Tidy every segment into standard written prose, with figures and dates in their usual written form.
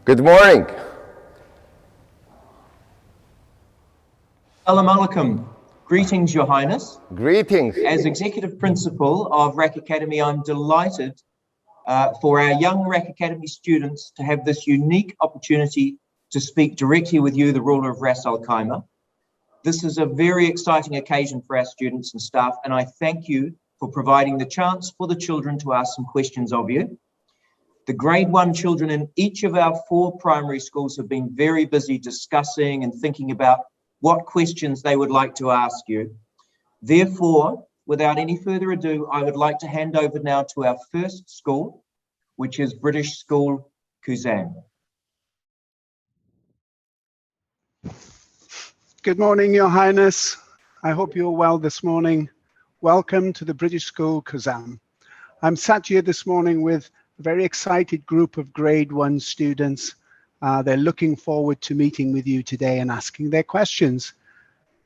Good morning. Assalamu alaikum. Greetings, Your Highness. Greetings. As Executive Principal of RAK Academy, I'm delighted for our young RAK Academy students to have this unique opportunity to speak directly with you, the ruler of Ras Al Khaimah. This is a very exciting occasion for our students and staff, and I thank you for providing the chance for the children to ask some questions of you. The grade 1 children in each of our 4 primary schools have been very busy discussing and thinking about what questions they would like to ask you. Therefore, without any further ado, I would like to hand over now to our first school, which is British School Qasimi. Good morning, Your Highness. I hope you're well this morning. Welcome to the British School Qasimi. I'm sat here this morning with a very excited group of grade 1 students. They're looking forward to meeting with you today and asking their questions.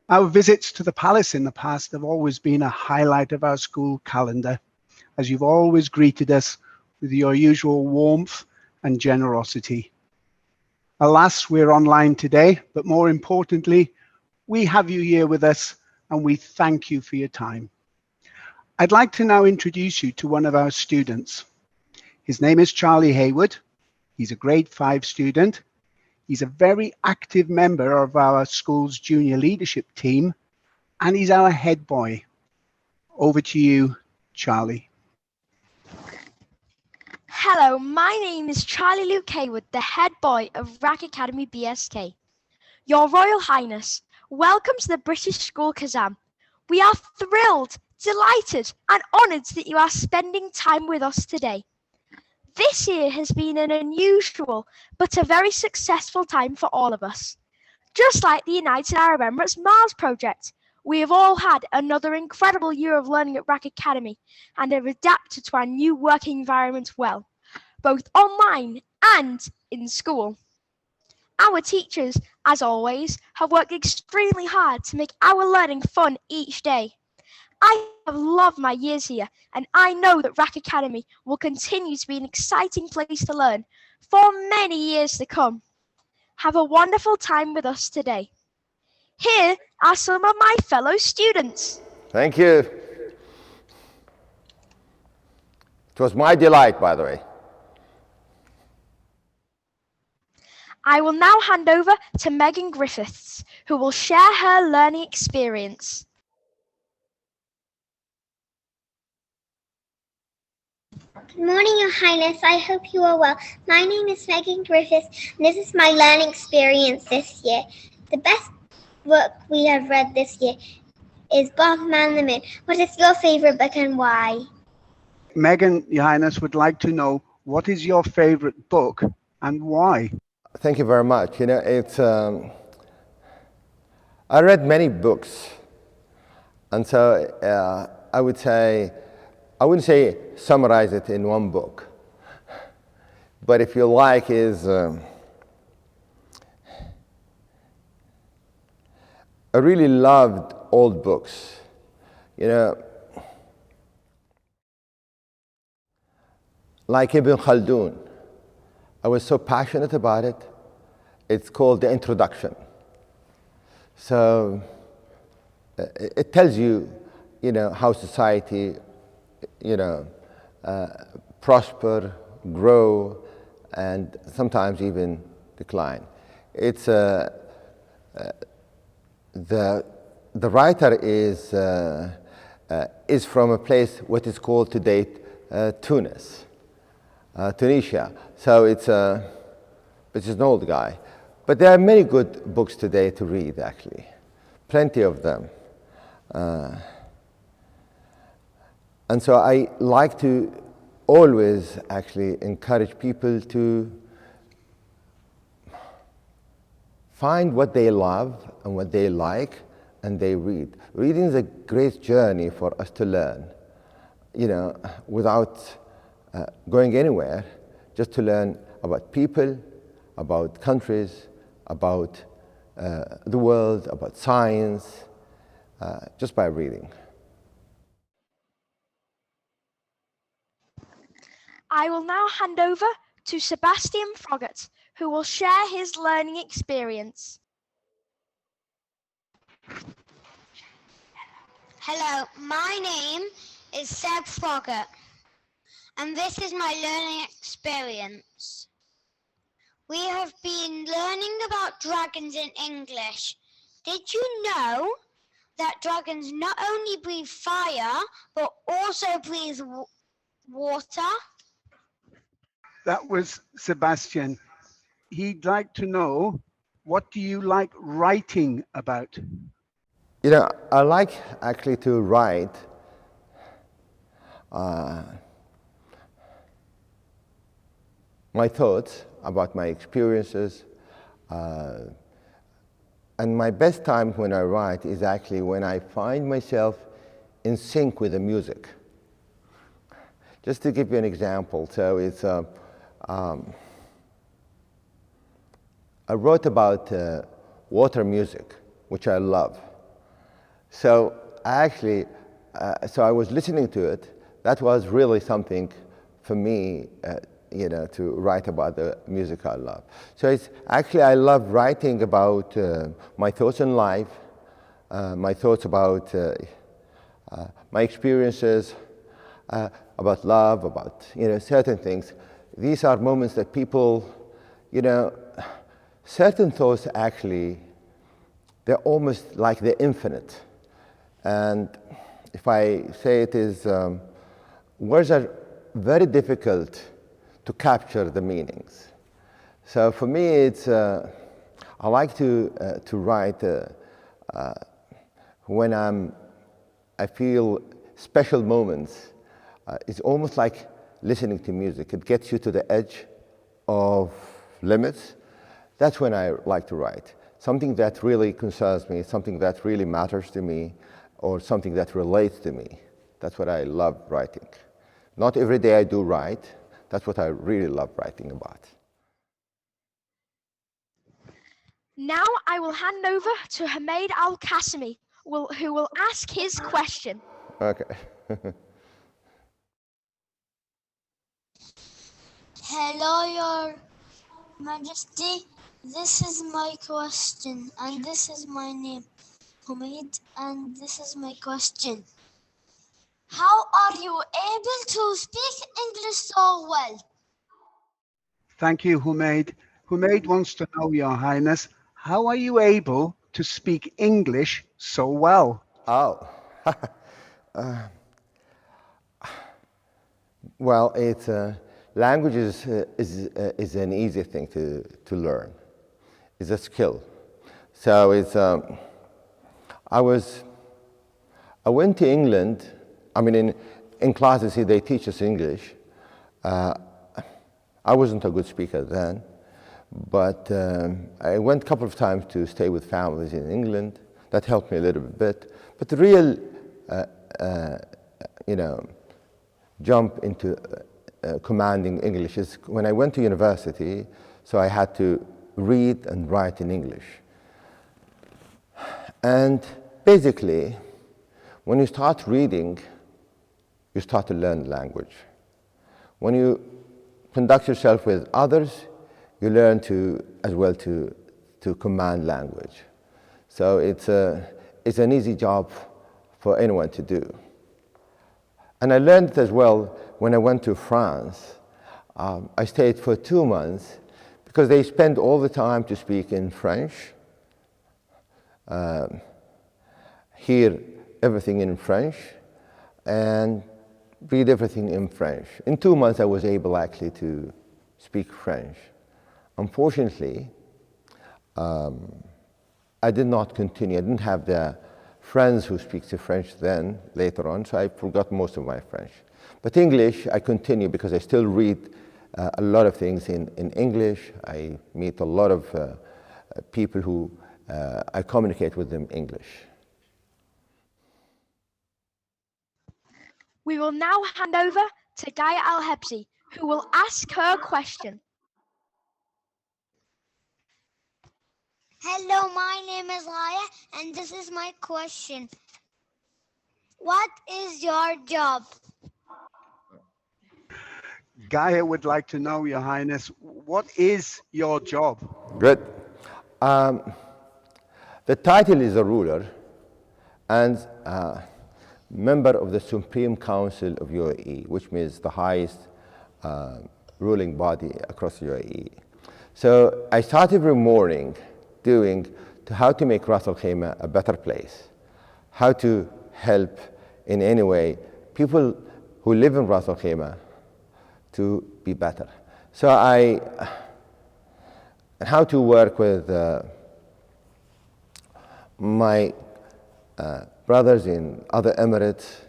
Our visits to the palace in the past have always been a highlight of our school calendar, as you've always greeted us with your usual warmth and generosity. Alas, we're online today, but more importantly, we have you here with us and we thank you for your time. I'd like to now introduce you to one of our students. His name is Charlie Haywood. He's a grade 5 student. He's a very active member of our school's junior leadership team, and he's our head boy. Over to you, Charlie. Hello, my name is Charlie Luke Haywood, the head boy of RAK Academy BSK. Your Royal Highness, welcome to the British School Qasimi. We are thrilled, delighted and honoured that you are spending time with us today. This year has been an unusual but a very successful time for all of us. Just like the United Arab Emirates Mars project, we have all had another incredible year of learning at RAK Academy and have adapted to our new working environment well, both online and in school. Our teachers, as always, have worked extremely hard to make our learning fun each day. I have loved my years here, and I know that RAK Academy will continue to be an exciting place to learn for many years to come. Have a wonderful time with us today. Here are some of my fellow students. Thank you. It was my delight, by the way. I will now hand over to Megan Griffiths, who will share her learning experience. Good morning, Your Highness. I hope you are well. My name is Megan Griffiths, and this is my learning experience this year. The best book we have read this year is Bob Man on the Moon. What is your favourite book and why? Megan, Your Highness, would like to know what is your favorite book and why? Thank you very much. You know, it's I read many books, and so I wouldn't say summarize it in one book, but if you like, I really loved old books. You know, like Ibn Khaldun. I was so passionate about it. It's called The Introduction. So it tells you, you know, how society, you know, prosper, grow, and sometimes even decline. It's the writer is from a place what is called to date Tunisia. So it's an old guy. But there are many good books today to read, actually. Plenty of them. And so I like to always actually encourage people to find what they love and what they like, and they read. Reading is a great journey for us to learn, you know, without going anywhere, just to learn about people, about countries, about the world, about science, just by reading. I will now hand over to Sebastian Froggatt, who will share his learning experience. Hello, my name is Saqr, and this is my learning experience. We have been learning about dragons in English. Did you know that dragons not only breathe fire, but also breathe water? That was Sebastian. He'd like to know, what do you like writing about? You know, I like actually to write my thoughts about my experiences. And my best time when I write is actually when I find myself in sync with the music. Just to give you an example, so it's, I wrote about water music, which I love. So actually, so I was listening to it. That was really something for me, you know, to write about the music I love. So it's actually, I love writing about my thoughts in life, my thoughts about my experiences, about love, about, you know, certain things. These are moments that people, you know, certain thoughts actually, they're almost like the infinite. And if I say it is, words are very difficult to capture the meanings. So for me, it's, I like to write when I feel special moments. It's almost like listening to music. It gets you to the edge of limits. That's when I like to write. Something that really concerns me, something that really matters to me, or something that relates to me. That's what I love writing. Not every day I do write. That's what I really love writing about. Now I will hand over to Highness Al Qasimi, who will ask his question. Okay. Hello, Your Majesty. This is my question, and this is my name, Hamid, and this is my question. How are you able to speak English so well? Thank you, Humaid. Humaid wants to know, Your Highness, how are you able to speak English so well? Oh. Well, it's, language is an easy thing to learn. It's a skill. So it's, I went to England. I mean, in classes they teach us English. I wasn't a good speaker then, but I went a couple of times to stay with families in England. That helped me a little bit. But the real, you know, jump into commanding English is when I went to university, so I had to read and write in English. And basically, when you start reading, you start to learn language. When you conduct yourself with others, you learn to, as well, to command language. So it's an easy job for anyone to do. And I learned it as well when I went to France. I stayed for 2 months because they spend all the time to speak in French. Hear everything in French and read everything in French. In 2 months, I was able actually to speak French. Unfortunately, I did not continue. I didn't have the friends who speak French then, later on, so I forgot most of my French. But English, I continue because I still read a lot of things in English. I meet a lot of people who I communicate with them in English. We will now hand over to Gaia Al-Hebsi, who will ask her question. Hello, my name is Gaia, and this is my question. What is your job? Gaia would like to know, Your Highness, what is your job? Good. The title is a ruler and member of the Supreme Council of UAE, which means the highest ruling body across UAE. So I started every morning doing to how to make Ras Al Khaimah a better place, how to help in any way people who live in Ras Al Khaimah to be better. So how to work with my brothers in other Emirates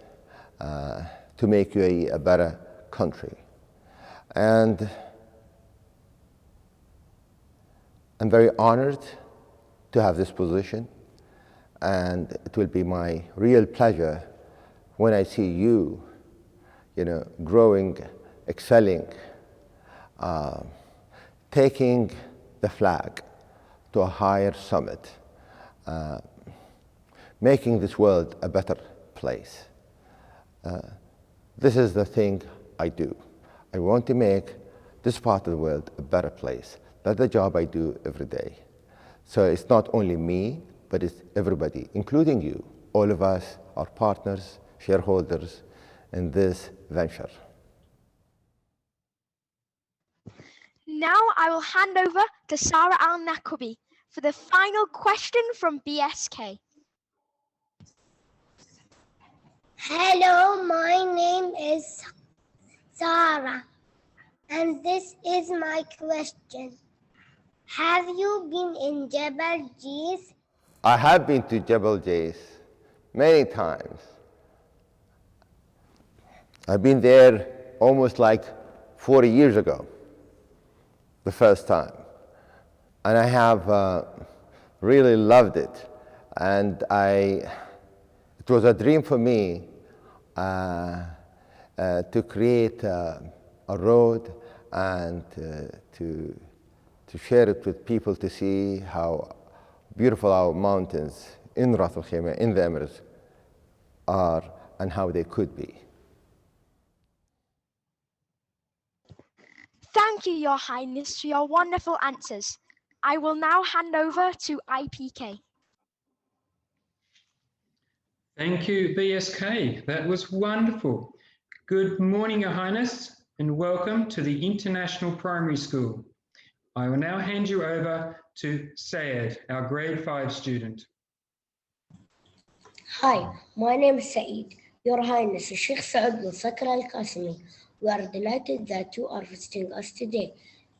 to make UAE a better country. And I'm very honored to have this position, and it will be my real pleasure when I see you, growing, excelling, taking the flag to a higher summit, making this world a better place. This is the thing I do. I want to make this part of the world a better place. That's the job I do every day. So it's not only me, but it's everybody, including you. All of us are partners, shareholders in this venture. Now I will hand over to Sarah Al-Nakubi for the final question from BSK. Hello, my name is Sarah, and this is my question. Have you been in Jebel Jais? I have been to Jebel Jais many times. I've been there almost like 40 years ago, the first time. And I have really loved it. And it was a dream for me to create a road and to share it with people to see how beautiful our mountains in Ras Al Khaimah, in the Emirates, are and how they could be. Thank you, Your Highness, for your wonderful answers. I will now hand over to IPK. Thank you, BSK. That was wonderful. Good morning, Your Highness, and welcome to the International Primary School. I will now hand you over to Sayed, our grade 5 student. Hi, my name is Saeed. Your Highness, Sheikh Saud and Saqr Al-Qasimi. We are delighted that you are visiting us today.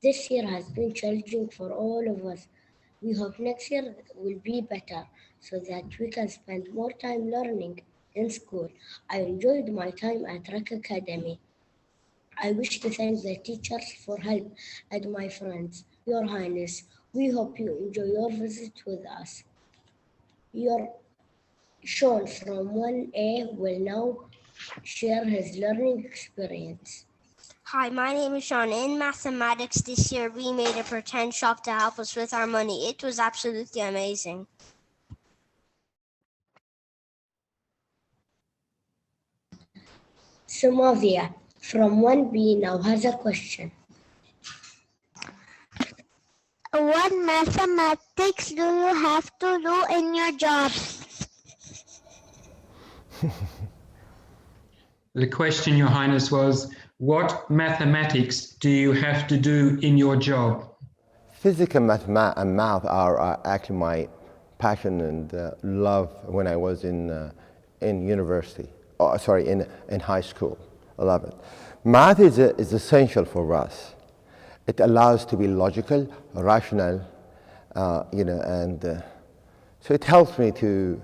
This year has been challenging for all of us. We hope next year will be better so that we can spend more time learning in school. I enjoyed my time at RAK Academy. I wish to thank the teachers for help and my friends. Your Highness, we hope you enjoy your visit with us. Your Sean from 1A will now share his learning experience. Hi, my name is Sean. In mathematics this year, we made a pretend shop to help us with our money. It was absolutely amazing. Samavia from 1B now has a question. What mathematics do you have to do in your job? The question, Your Highness, was, what mathematics do you have to do in your job? Physics and math are actually my passion and love when I was in university. In high school. I love it. Math is essential for us. It allows to be logical, rational, and so it helps me to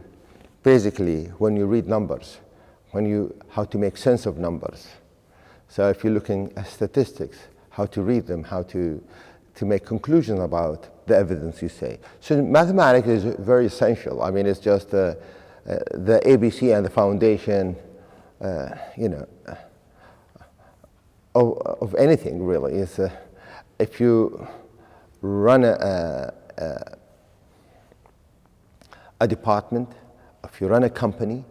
basically when you read numbers, how to make sense of numbers. So if you're looking at statistics, how to read them, how to make conclusions about the evidence you say. So mathematics is very essential. I mean, it's just the ABC and the foundation, of anything really. It's if you run a department, if you run a company,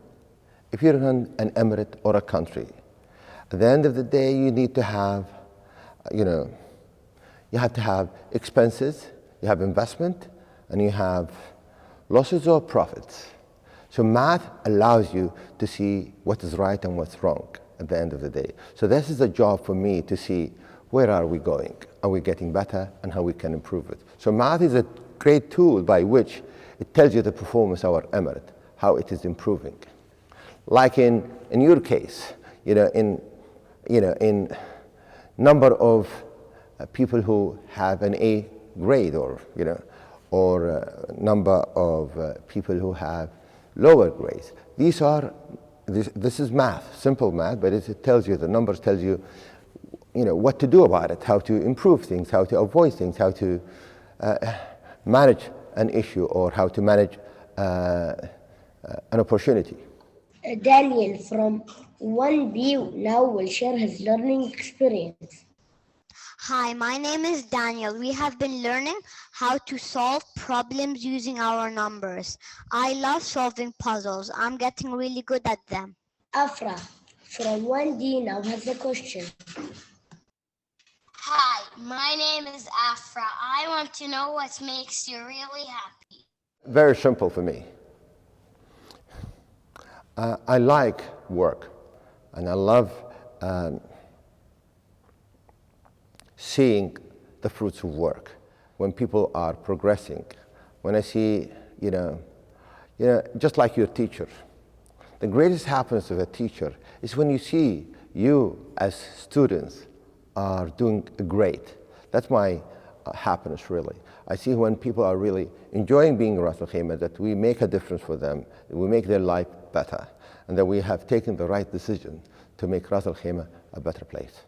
if you run an emirate or a country, at the end of the day, you need to have you know, you have to have expenses, you have investment, and you have losses or profits. So math allows you to see what is right and what's wrong at the end of the day. So this is a job for me to see where are we going, are we getting better, and how we can improve it. So math is a great tool by which it tells you the performance of our emirate, how it is improving. Like in your case, in number of people who have an A grade, or number of people who have lower grades. This is math, simple math, but it tells you, the numbers tells you, what to do about it, how to improve things, how to avoid things, how to manage an issue, or how to manage an opportunity. Daniel from 1B now will share his learning experience. Hi, my name is Daniel. We have been learning how to solve problems using our numbers. I love solving puzzles. I'm getting really good at them. Afra from 1D now has a question. Hi, my name is Afra. I want to know what makes you really happy. Very simple for me. I like work, and I love seeing the fruits of work when people are progressing. When I see, just like your teacher, the greatest happiness of a teacher is when you see you as students are doing great. That's my happiness, really. I see when people are really enjoying being Ras Al Khaimah, that we make a difference for them, that we make their life better, and that we have taken the right decision to make Ras Al Khaimah a better place.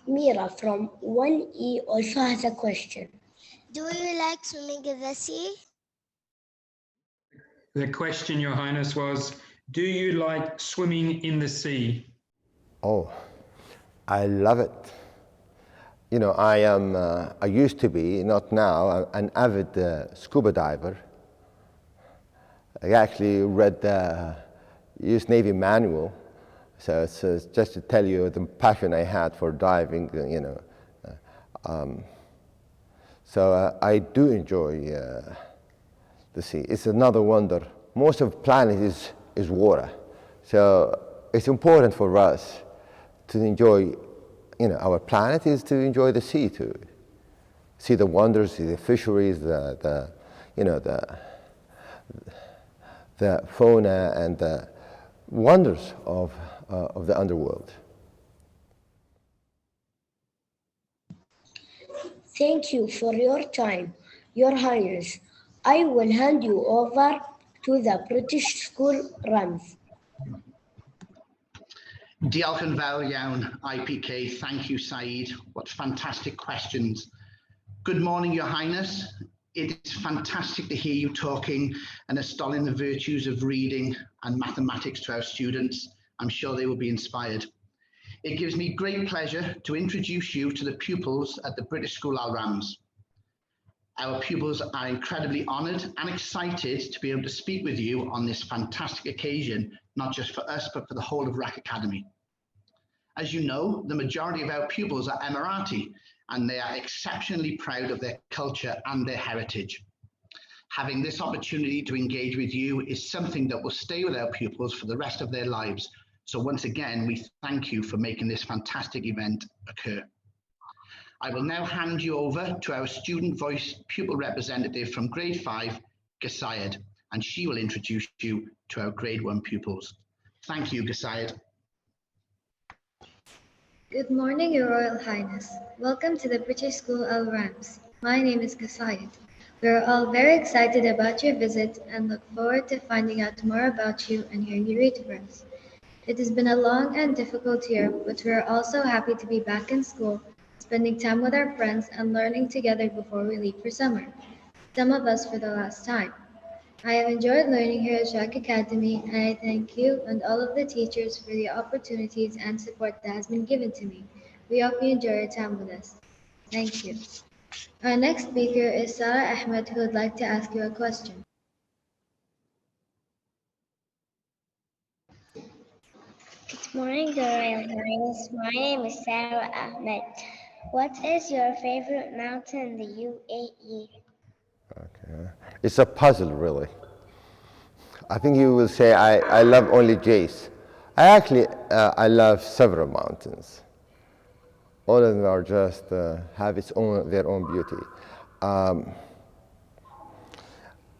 Mira from 1E also has a question. Do you like swimming in the sea? The question, Your Highness, was, do you like swimming in the sea? Oh, I love it. I used to be, not now, an avid scuba diver. I actually read the US Navy manual, so it's just to tell you the passion I had for diving, So I do enjoy the sea. It's another wonder. Most of the planet is water, so it's important for us to enjoy. Our planet is to enjoy the sea, to see the wonders, see the fisheries, the fauna and the wonders of the underworld. Thank you for your time, Your Highness. I will hand you over to the British School Rams. Diolch yn fawr iawn, IPK. Thank you, Saeed. What fantastic questions. Good morning, Your Highness. It is fantastic to hear you talking and extolling the virtues of reading and mathematics to our students. I'm sure they will be inspired. It gives me great pleasure to introduce you to the pupils at the British School Al Rams. Our pupils are incredibly honoured and excited to be able to speak with you on this fantastic occasion, not just for us, but for the whole of RAK Academy. As you know, the majority of our pupils are Emirati, and they are exceptionally proud of their culture and their heritage. Having this opportunity to engage with you is something that will stay with our pupils for the rest of their lives. So once again, we thank you for making this fantastic event occur. I will now hand you over to our student voice pupil representative from grade 5, Ghasayed, and she will introduce you to our grade 1 pupils. Thank you, Ghasayed. Good morning, Your Royal Highness. Welcome to the British School Al Rams. My name is Ghasayed. We are all very excited about your visit and look forward to finding out more about you and hearing you read for us. It has been a long and difficult year, but we are also happy to be back in school, spending time with our friends and learning together before we leave for summer, some of us for the last time. I have enjoyed learning here at RAK Academy, and I thank you and all of the teachers for the opportunities and support that has been given to me. We hope you enjoy your time with us. Thank you. Our next speaker is Sarah Ahmed, who would like to ask you a question. Good morning, Your Royal Highness. My name is Sarah Ahmed. What is your favorite mountain in the UAE? Okay. It's a puzzle, really. I think you will say I love only Jace. I love several mountains. All of them are just have their own beauty.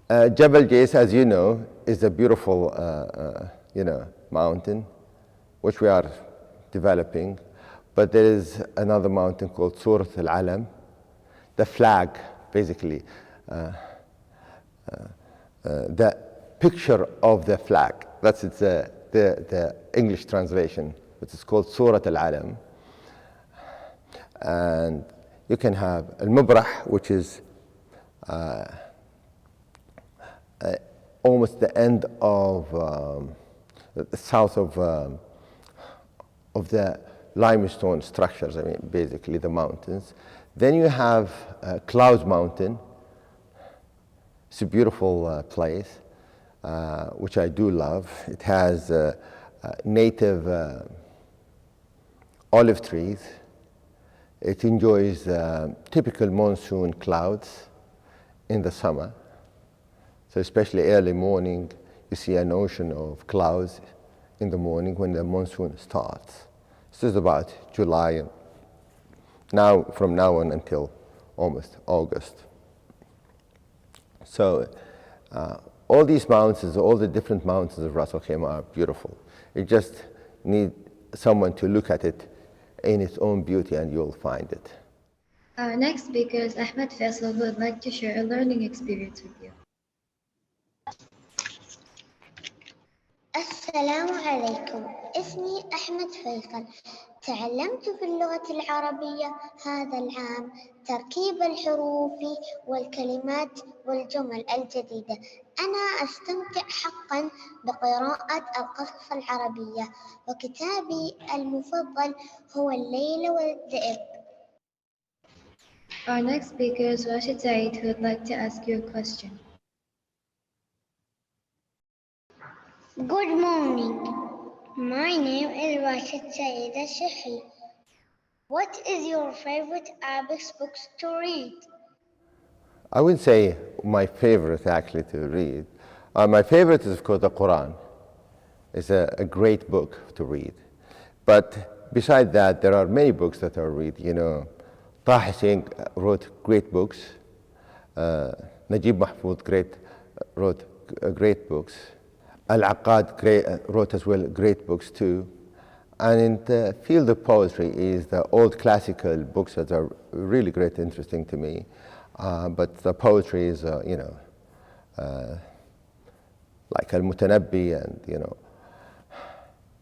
Jabal Jace, as you know, is a beautiful mountain, which we are developing. But there is another mountain called Surat al-Alam, the flag, basically, the picture of the flag. That's the English translation. It's called Surat al-Alam. And you can have al-Mubrah, which is almost the end of the south of the limestone structures, I mean, basically the mountains. Then you have Clouds Mountain. It's a beautiful place, which I do love. It has native olive trees. It enjoys typical monsoon clouds in the summer. So especially early morning, you see an ocean of clouds in the morning when the monsoon starts. This is about July, from now on until almost August. So all these mountains, all the different mountains of Ras Al Khaimah are beautiful. You just need someone to look at it in its own beauty and you'll find it. Our next speaker is Ahmed Faisal, who would like to share a learning experience with you. السلام عليكم. اسمي أحمد فيصل. تعلمت في اللغة العربية هذا العام تركيب الحروف والكلمات والجمل الجديدة. أنا أستمتع حقا بقراءة القصص العربية، وكتابي المفضل هو الليل والذئب. Our next speaker is Rashid Said, who would like to ask you a question. Good morning. My name is Rashid Said al-Shahi. What is your favorite Arabic books to read? I wouldn't say my favorite actually to read. My favorite is, of course, the Quran. It's a great book to read. But besides that, there are many books that I read. You know, Taha Hussein wrote great books. Najib Mahfoud wrote great books. Al-Aqad wrote as well great books too. And in the field of poetry is the old classical books that are really great, interesting to me. But the poetry is, like Al-Mutanabbi and,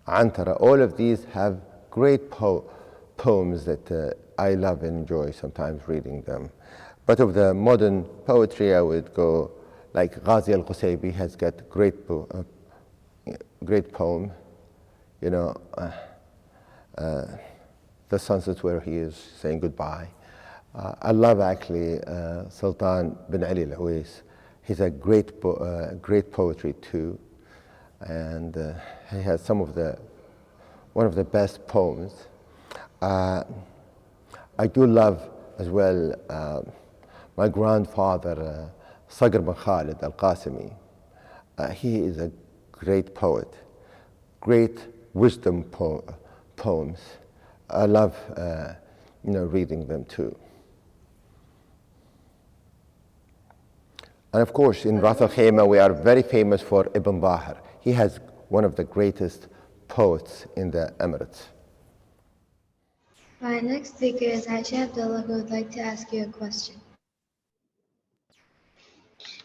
Antara. All of these have great poems that I love and enjoy sometimes reading them. But of the modern poetry, I would go like Ghazi al-Qusaybi has got great poem, the sunset where he is saying goodbye. I love actually Sultan bin Ali al-Uwais. He's a great poetry too, and he has one of the best poems. I do love as well my grandfather Saqr bin Khalid al-Qasimi. He is a great poet, great wisdom poems. I love reading them too. And of course, in Ras Al Khaimah, we are very famous for Ibn Bahar. He has one of the greatest poets in the Emirates. Our next speaker is Aisha Abdullah, who would like to ask you a question.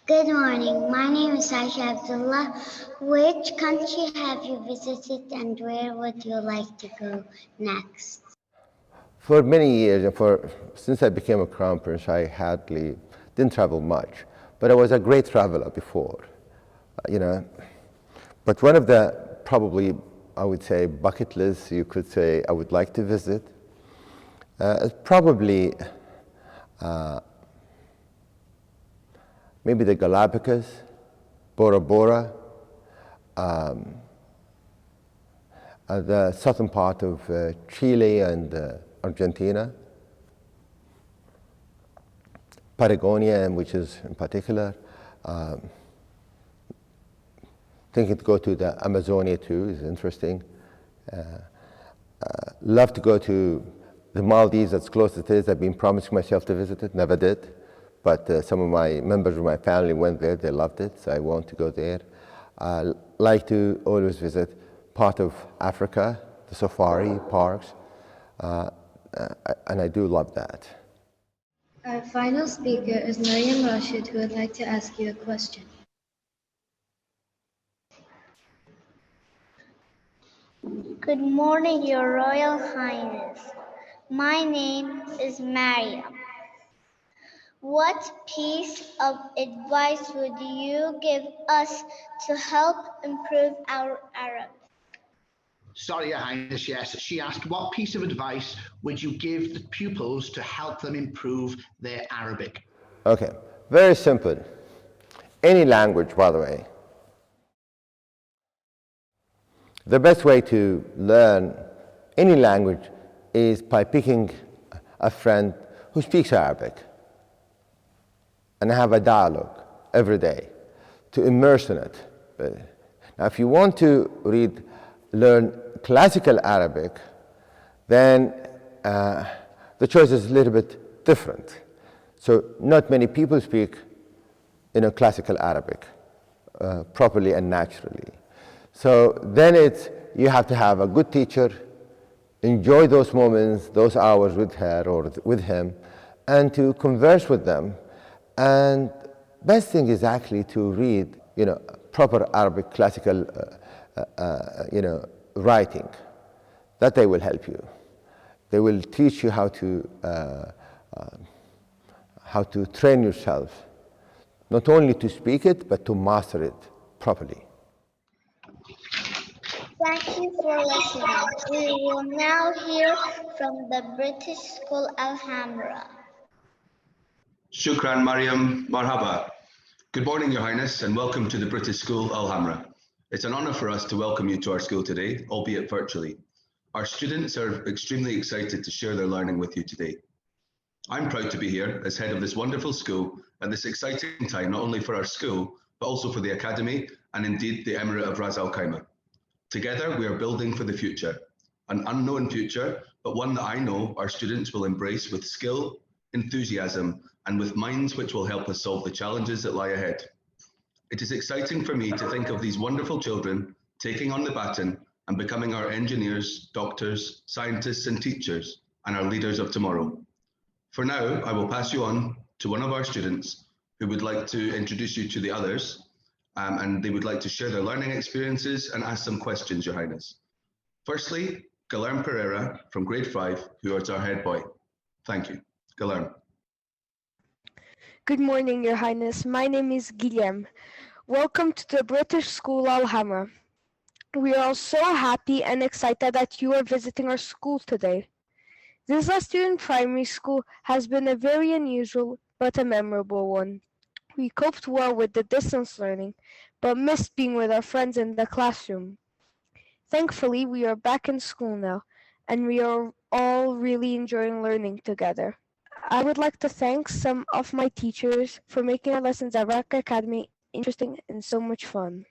Good morning. My name is Aisha Abdullah. Which country have you visited and where would you like to go next? For many years, since I became a crown prince, I hardly didn't travel much. But I was a great traveler before, But one of the, probably, I would say, bucket lists you could say I would like to visit is probably maybe the Galapagos, Bora Bora, the southern part of Chile and Argentina. Patagonia, which is in particular. Thinking to go to the Amazonia too is interesting. Love to go to the Maldives, that's close as it is. I've been promising myself to visit it, never did. But some of my members of my family went there, they loved it, so I want to go there. I like to always visit part of Africa, the safari parks, and I do love that. Our final speaker is Mariam Rashid, who would like to ask you a question. Good morning, Your Royal Highness. My name is Mariam. What piece of advice would you give us to help improve our Arabic? Sorry, Your Highness, yes. She asked, what piece of advice would you give the pupils to help them improve their Arabic? Okay, very simple. Any language, by the way. The best way to learn any language is by picking a friend who speaks Arabic and have a dialogue every day to immerse in it. Now, if you want to learn classical Arabic, then the choice is a little bit different. So not many people speak classical Arabic properly and naturally. So then you have to have a good teacher, enjoy those moments, those hours with her or with him, and to converse with them. And best thing is actually to read, proper Arabic classical, writing. That they will help you. They will teach you how to train yourself, not only to speak it, but to master it properly. Thank you for listening. We will now hear from the British School Al Hamra. Shukran, Mariam. Marhaba. Good morning, Your Highness, and welcome to the British School Al Hamra. It's an honour for us to welcome you to our school today, albeit virtually. Our students are extremely excited to share their learning with you today. I'm proud to be here as head of this wonderful school at this exciting time, not only for our school, but also for the Academy and indeed the Emirate of Ras Al Khaimah. Together, we are building for the future, an unknown future, but one that I know our students will embrace with skill, enthusiasm, and with minds which will help us solve the challenges that lie ahead. It is exciting for me to think of these wonderful children taking on the baton and becoming our engineers, doctors, scientists, and teachers, and our leaders of tomorrow. For now, I will pass you on to one of our students who would like to introduce you to the others, and they would like to share their learning experiences and ask some questions, Your Highness. Firstly, Guilherme Pereira from grade 5, who is our head boy. Thank you. Guilherme. Good morning, Your Highness. My name is Guilherme. Welcome to the British School Al Hamra. We are so happy and excited that you are visiting our school today. This last year in primary school has been a very unusual but a memorable one. We coped well with the distance learning, but missed being with our friends in the classroom. Thankfully, we are back in school now, and we are all really enjoying learning together. I would like to thank some of my teachers for making our lessons at RAK Academy interesting and so much fun.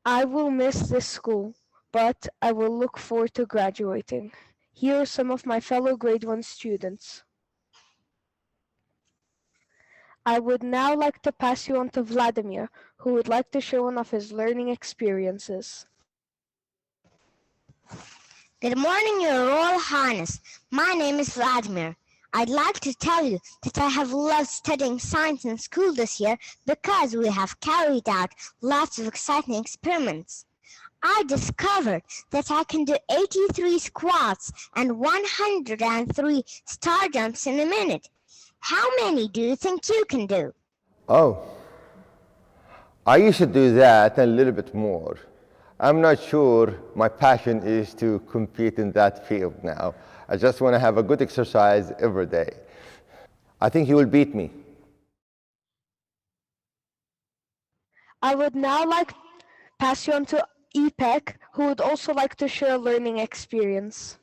I will miss this school, but I will look forward to graduating. Here are some of my fellow grade 1 students. I would now like to pass you on to Vladimir, who would like to share one of his learning experiences. Good morning, Your Royal Highness. My name is Vladimir. I'd like to tell you that I have loved studying science in school this year because we have carried out lots of exciting experiments. I discovered that I can do 83 squats and 103 star jumps in a minute. How many do you think you can do? Oh, I used to do that and a little bit more. I'm not sure my passion is to compete in that field now. I just want to have a good exercise every day. I think he will beat me. I would now like to pass you on to Ipek, who would also like to share a learning experience.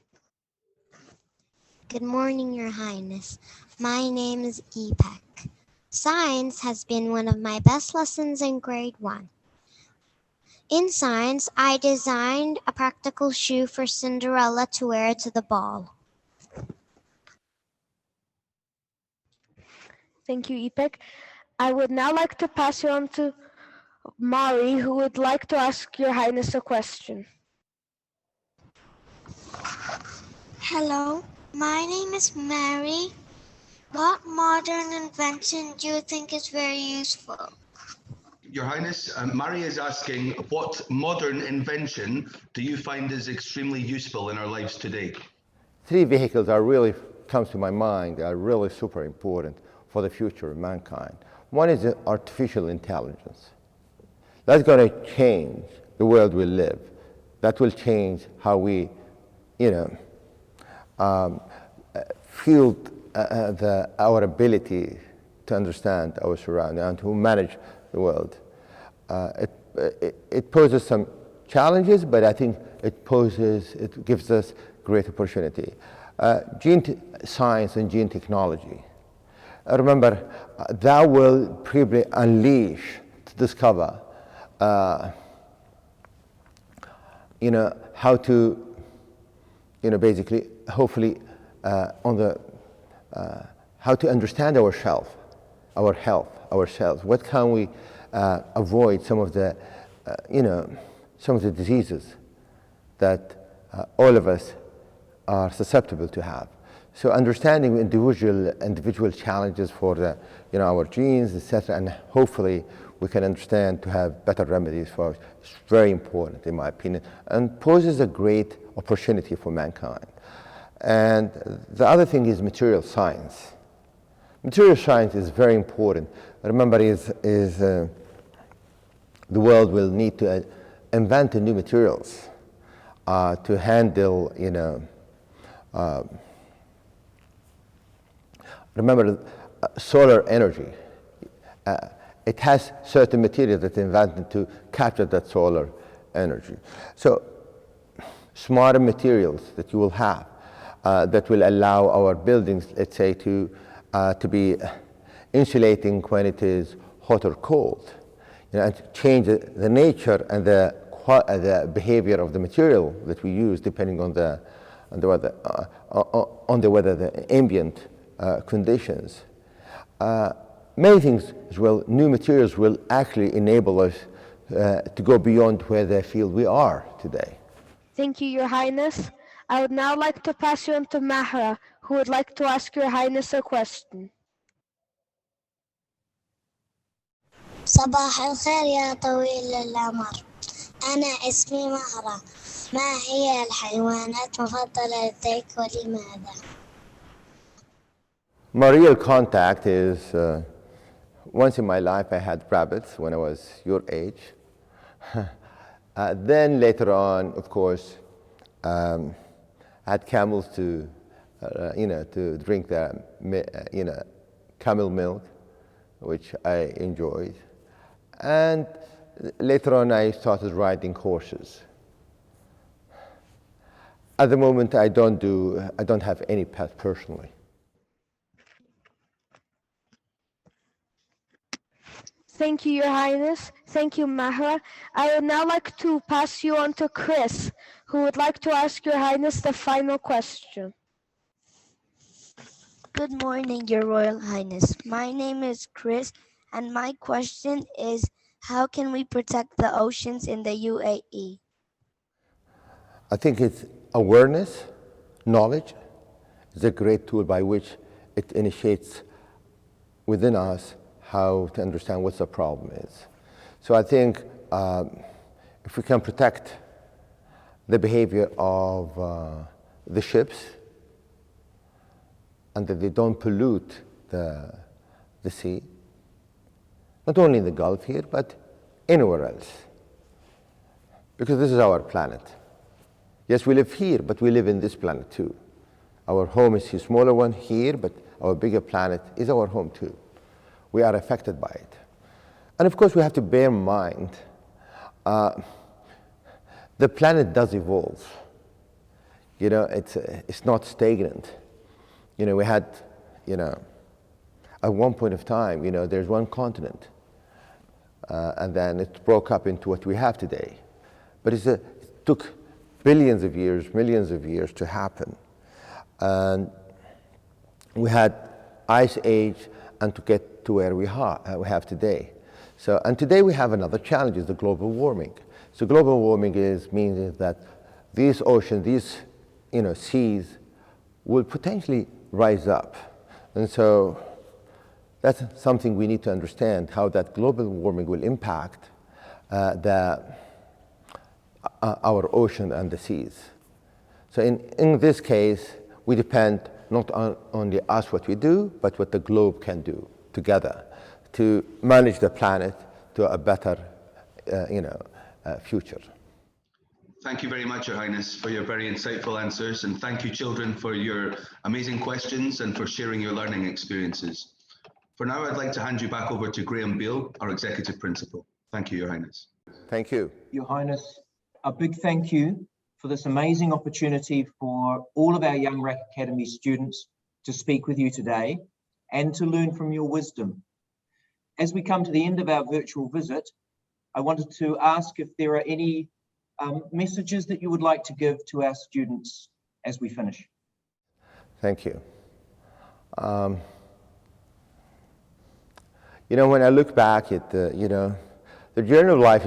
Good morning, Your Highness. My name is Epek. Science has been one of my best lessons in grade 1. In science, I designed a practical shoe for Cinderella to wear to the ball. Thank you, Epek. I would now like to pass you on to Mari, who would like to ask Your Highness a question. Hello, my name is Mary. What modern invention do you think is very useful? Your Highness, Mari is asking, what modern invention do you find is extremely useful in our lives today? 3 vehicles are really, comes to my mind, are really super important for the future of mankind. One is artificial intelligence. That's going to change the world we live. That will change how we, feel our ability to understand our surroundings and to manage the world. It poses some challenges, but I think it gives us great opportunity. Gene science and gene technology. Remember, that will probably unleash to discover, how to, basically, hopefully, how to understand ourselves, our health, ourselves. What can we avoid some of the, some of the diseases that all of us are susceptible to have. So understanding individual challenges for the, our genes, etc., and hopefully we can understand to have better remedies for it. It's very important, in my opinion, and poses a great opportunity for mankind. And the other thing is material science. Material science is very important. Remember, the world will need to invent new materials to handle, remember, solar energy. It has certain materials that are invented to capture that solar energy. So smarter materials that you will have that will allow our buildings, let's say, to be insulating when it is hot or cold, and to change the nature and the behavior of the material that we use depending on the weather, the ambient conditions. Many things as well, new materials will actually enable us to go beyond where they feel we are today. Thank you, Your Highness. I would now like to pass you on to Mahra, who would like to ask Your Highness a question. صباح الخير يا طويل العمر. أنا اسمي مهرة. ما هي الحيوانات المفضلة لديك ولماذا؟ My real contact is, once in my life I had rabbits when I was your age. Then later on, of course, I had camels to drink the, camel milk, which I enjoyed. And later on, I started riding horses. At the moment, I don't have any pet personally. Thank you, Your Highness. Thank you, Mahra. I would now like to pass you on to Chris, who would like to ask Your Highness the final question. Good morning, Your Royal Highness. My name is Chris, and my question is, how can we protect the oceans in the UAE? I think it's awareness, knowledge is a great tool by which it initiates within us how to understand what the problem is. So I think if we can protect the behavior of the ships and that they don't pollute the sea, not only in the Gulf here, but anywhere else, because this is our planet. Yes, we live here, but we live in this planet too. Our home is a smaller one here, but our bigger planet is our home too. We are affected by it. And of course, we have to bear in mind, the planet does evolve. It's not stagnant. we had, at one point of time, there's one continent, and then it broke up into what we have today. But it took billions of years, millions of years to happen. And we had ice age and to get to where we have today. So, and today we have another challenge, is the global warming. So global warming means that these oceans, these seas will potentially rise up. And so that's something we need to understand, how that global warming will impact our ocean and the seas. So in this case, we depend not on only us, what we do, but what the globe can do together to manage the planet to a better future. Thank you very much, Your Highness, for your very insightful answers, and thank you, children, for your amazing questions and for sharing your learning experiences. For now, I'd like to hand you back over to Graham Beale, our Executive Principal. Thank you, Your Highness. Thank you. Your Highness, a big thank you for this amazing opportunity for all of our young RAK Academy students to speak with you today and to learn from your wisdom. As we come to the end of our virtual visit, I wanted to ask if there are any messages that you would like to give to our students as we finish. Thank you. When I look back at the journey of life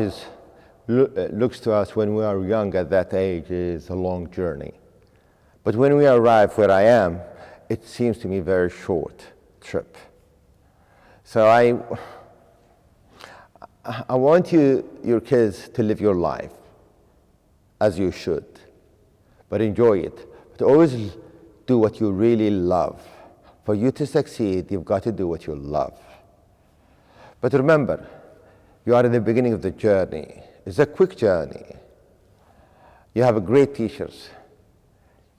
looks to us when we are young at that age is a long journey. But when we arrive where I am, it seems to me a very short trip. So I want your kids to live your life as you should, but enjoy it. But always do what you really love. For you to succeed, you've got to do what you love. But remember, you are at the beginning of the journey. It's a quick journey. You have great teachers.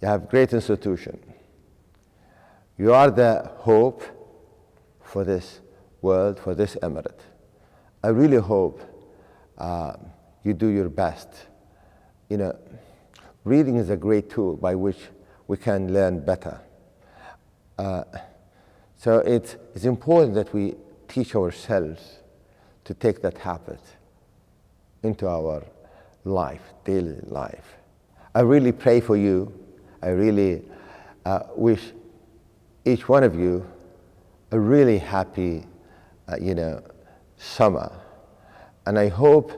You have great institution. You are the hope for this world, for this emirate. I really hope you do your best. Reading is a great tool by which we can learn better. So it's important that we teach ourselves to take that habit into our life, daily life. I really pray for you. I really wish each one of you a really happy, summer. And I hope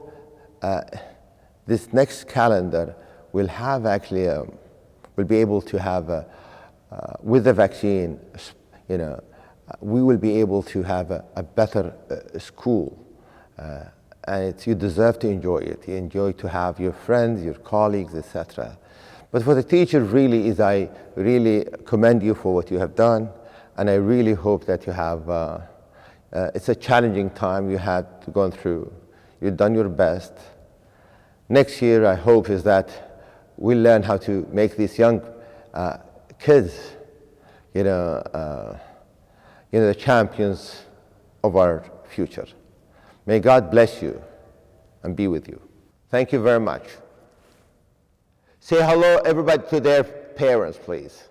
this next calendar will have actually, we'll be able to have, with the vaccine, we will be able to have a better school. And you deserve to enjoy it. You enjoy to have your friends, your colleagues, etc. But for the teacher, I really commend you for what you have done. And I really hope that you have, it's a challenging time you had to go through. You've done your best. Next year, I hope is that we'll learn how to make these young kids, the champions of our future. May God bless you and be with you. Thank you very much. Say hello, everybody, to their parents, please.